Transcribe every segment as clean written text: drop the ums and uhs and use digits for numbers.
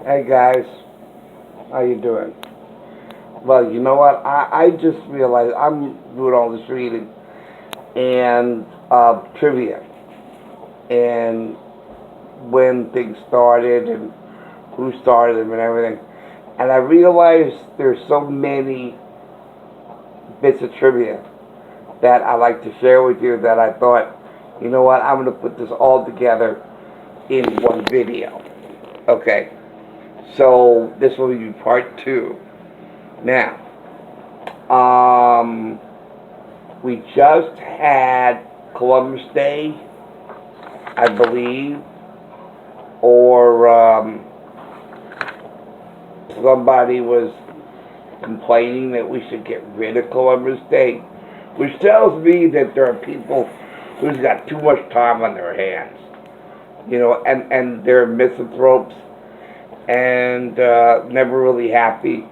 Hey guys, how you doing? Well, you know what? I just realized I'm doing all this reading and trivia and when things started and who started them and everything. And I realized there's so many bits of trivia that I like to share with you that I thought, you know what? I'm going to put this all together in one video. Okay, so this will be part two. Now, um, we just had Columbus Day, I believe, or somebody was complaining that we should get rid of Columbus Day, which tells me that there are people who's got too much time on their hands, and they're misanthropes and never really happy,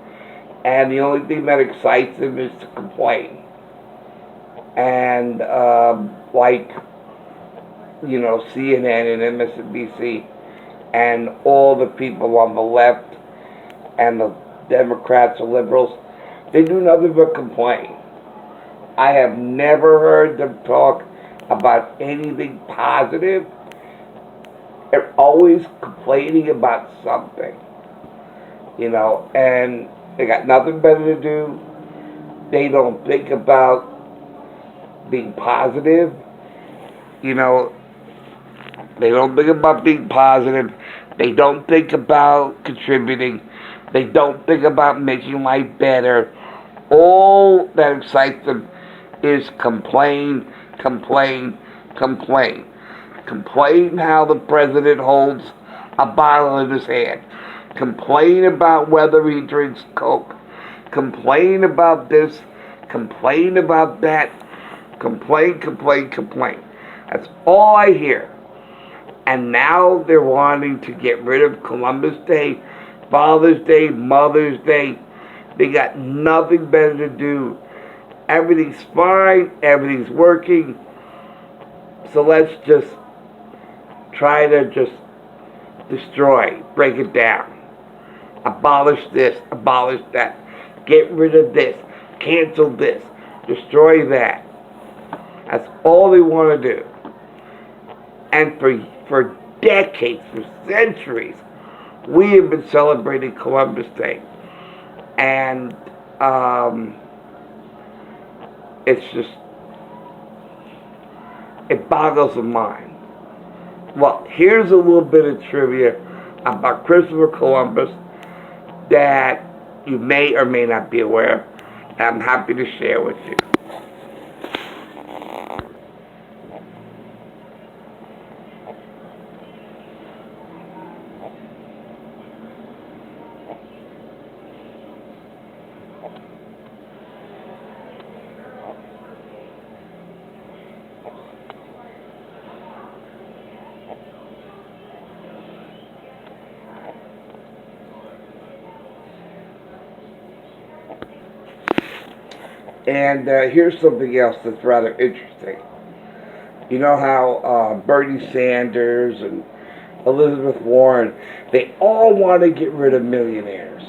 and the only thing that excites them is to complain. And like CNN and MSNBC and all the people on the left and the Democrats or liberals, they do nothing but complain. I have never heard them talk about anything positive. They're always complaining about something, and they got nothing better to do. They don't think about being positive, you know, they don't think about being positive. They don't think about contributing. They don't think about making life better. All that excites them is complain, complain, complain. Complain how the president holds a bottle in his hand. Complain about whether he drinks Coke. Complain about this. Complain about that. Complain, complain, complain. That's all I hear. And now they're wanting to get rid of Columbus Day, Father's Day, Mother's Day. They got nothing better to do. Everything's fine, everything's working. So let's just try to just destroy, break it down. Abolish this, abolish that. Get rid of this, cancel this, destroy that. That's all they want to do. And for decades, for centuries, we have been celebrating Columbus Day. And it's just, it boggles the mind. Well, here's a little bit of trivia about Christopher Columbus that you may or may not be aware of. I'm happy to share with you. And here's something else that's rather interesting. You know how Bernie Sanders and Elizabeth Warren, they all want to get rid of millionaires.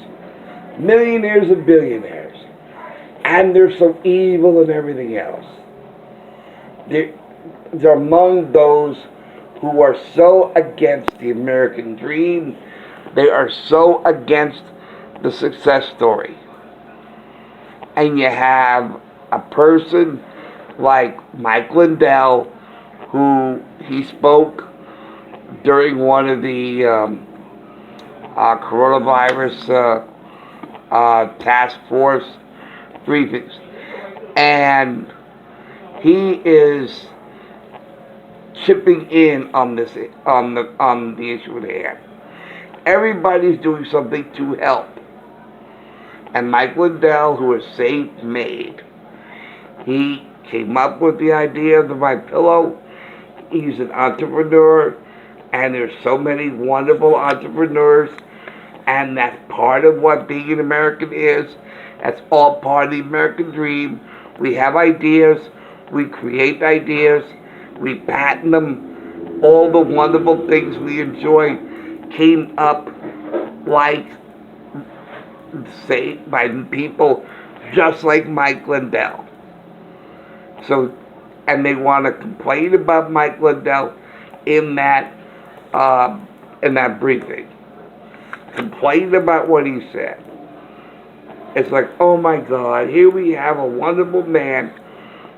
Millionaires and billionaires. And they're so evil and everything else. They're among those who are so against the American dream. They are so against the success story. And you have a person like Mike Lindell, who he spoke during one of the coronavirus task force briefings, and he is chipping in on this on the issue at hand. Everybody's doing something to help. And Mike Lindell, who is Safe Made, he came up with the idea of the My Pillow. He's an entrepreneur, and there's so many wonderful entrepreneurs, and that's part of what being an American is. That's all part of the American dream. We have ideas, we create ideas, we patent them. All the wonderful things we enjoy came up like, say, by people just like Mike Lindell. So, and they want to complain about Mike Lindell in that briefing. Complain about what he said. It's like, oh my God, here we have a wonderful man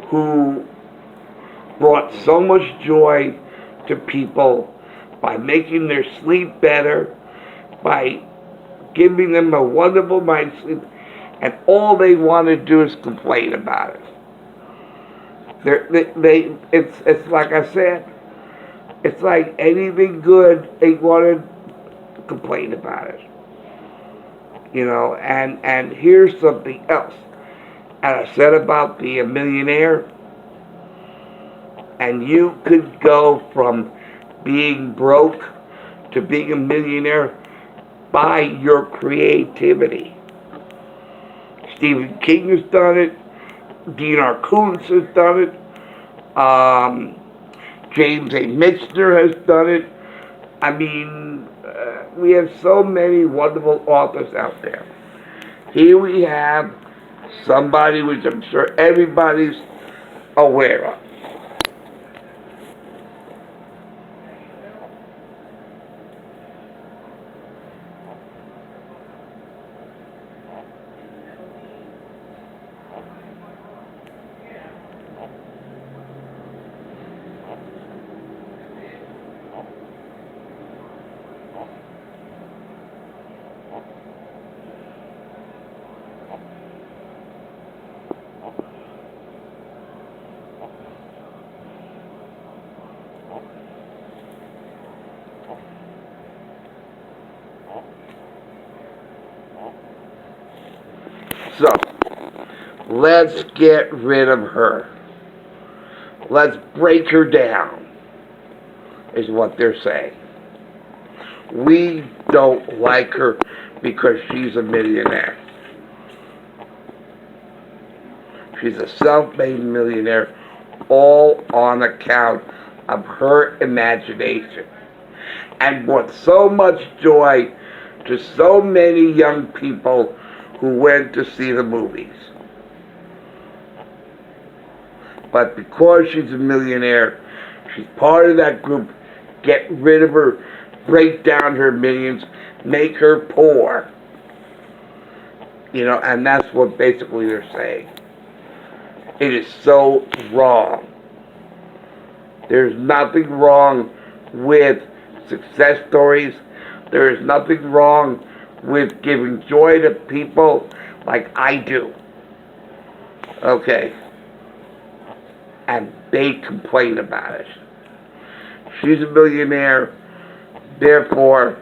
who brought so much joy to people by making their sleep better, by giving them a wonderful night's sleep, and all they want to do is complain about it. It's like I said, it's like anything good, they want to complain about it. You know, and here's something else. And I said about the millionaire, and you could go from being broke to being a millionaire by your creativity. Stephen King has done it. Dean R. Koontz has done it. James A. Michener has done it. I mean, we have so many wonderful authors out there. Here we have somebody which I'm sure everybody's aware of. So, let's get rid of her. Let's break her down, is what they're saying. We don't like her because she's a millionaire. She's a self-made millionaire, all on account of her imagination, and brought so much joy to so many young people who went to see the movies. But because she's a millionaire, she's part of that group. Get rid of her, break down her millions, make her poor. You know, and that's what basically they're saying. It is so wrong. There's nothing wrong with success stories. There is nothing wrong with giving joy to people like I do. Okay. And they complain about it. She's a millionaire, therefore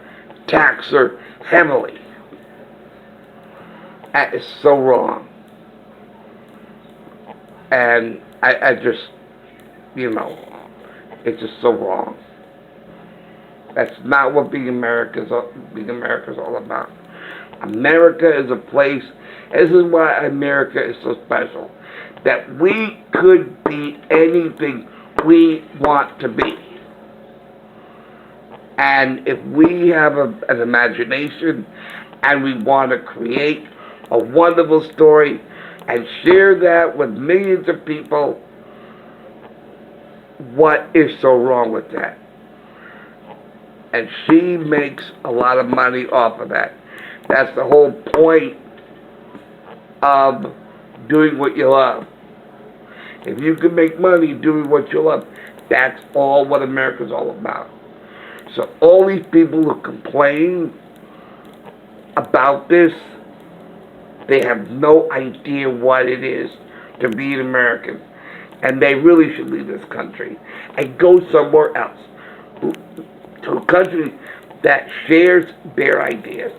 tax her heavily. That is so wrong. And I just, you know, it's just so wrong. That's not what being America is all about. America is a place, this is why America is so special, that we could be anything we want to be. And if we have an imagination and we want to create a wonderful story and share that with millions of people, what is so wrong with that? And she makes a lot of money off of that. That's the whole point of doing what you love. If you can make money doing what you love, that's all what America's all about. So all these people who complain about this, they have no idea what it is to be an American. And they really should leave this country and go somewhere else. To a country that shares their ideas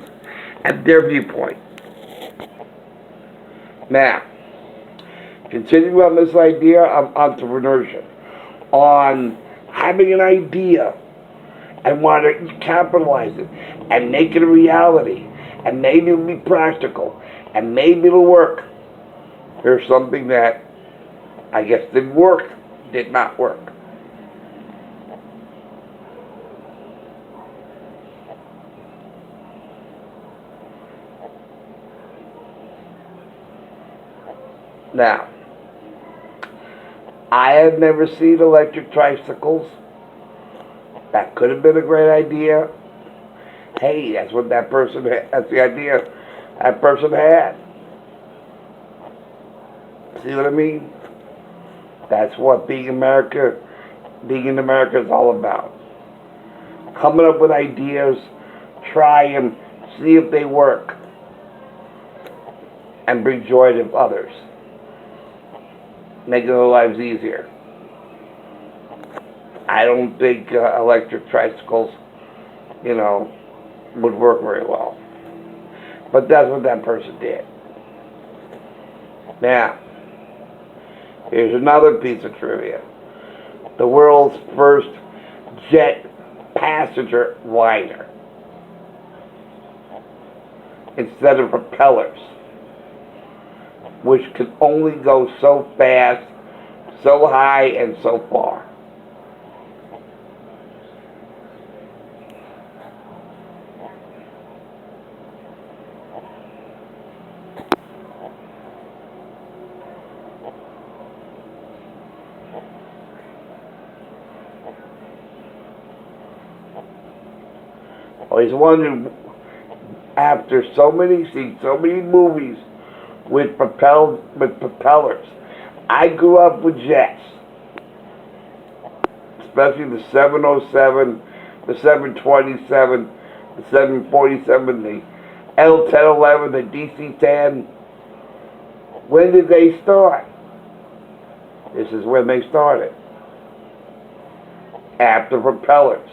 and their viewpoint. Now, continuing on this idea of entrepreneurship, on having an idea and want to capitalize it and make it a reality, and maybe it'll be practical, and maybe it'll work. Here's something that I guess did not work. Now, I have never seen electric tricycles. That could have been a great idea. Hey, that's what that person had. That's the idea that person had. See what I mean? That's what being in America is all about. Coming up with ideas, try and see if they work, and bring joy to others, making their lives easier. I don't think electric tricycles, would work very well. But that's what that person did. Now, here's another piece of trivia. The world's first jet passenger liner, instead of propellers, which could only go so fast, so high, and so far. Always wondered, after so many movies with propellers. I grew up with jets, especially the 707, the 727, the 747, the L-1011, the DC-10. When did they start? This is when they started. After propellers.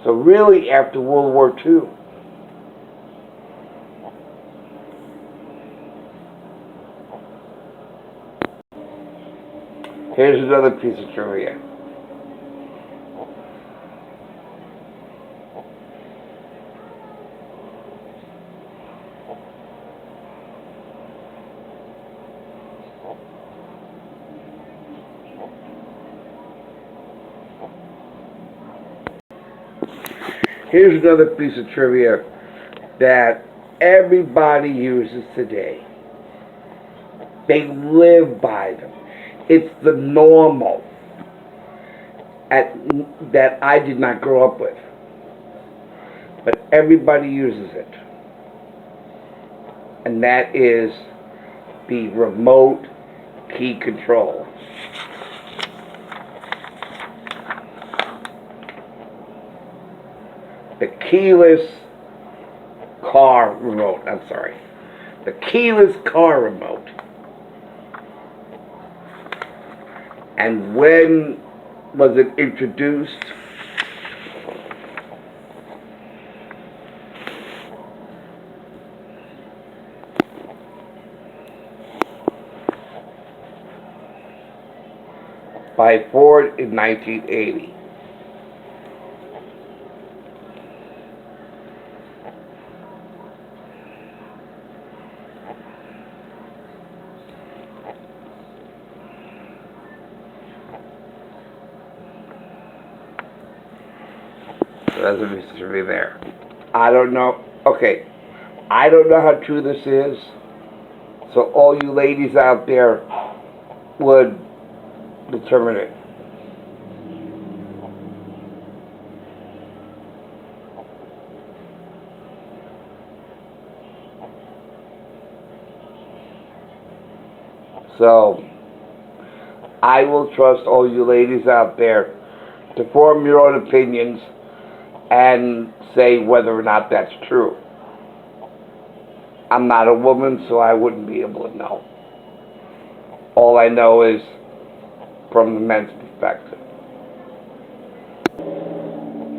So really after World War II. Here's another piece of trivia. Here's another piece of trivia that everybody uses today. They live by them. It's the normal that I did not grow up with. But everybody uses it. And that is the remote key control. The keyless car remote. I'm sorry. The keyless car remote. And when was it introduced? By Ford in 1980. That's a mystery there. I don't know. Okay. I don't know how true this is. So all you ladies out there would determine it. So I will trust all you ladies out there to form your own opinions and say whether or not that's true. I'm not a woman, so I wouldn't be able to know. All I know is from the men's perspective.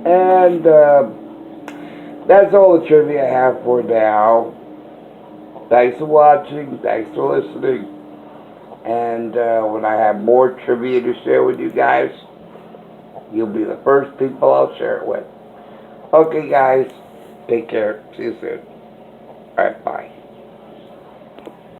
And that's all the trivia I have for now. Thanks for watching. Thanks for listening. And when I have more trivia to share with you guys, you'll be the first people I'll share it with. Okay, guys. Take care. See you soon. Alright, bye.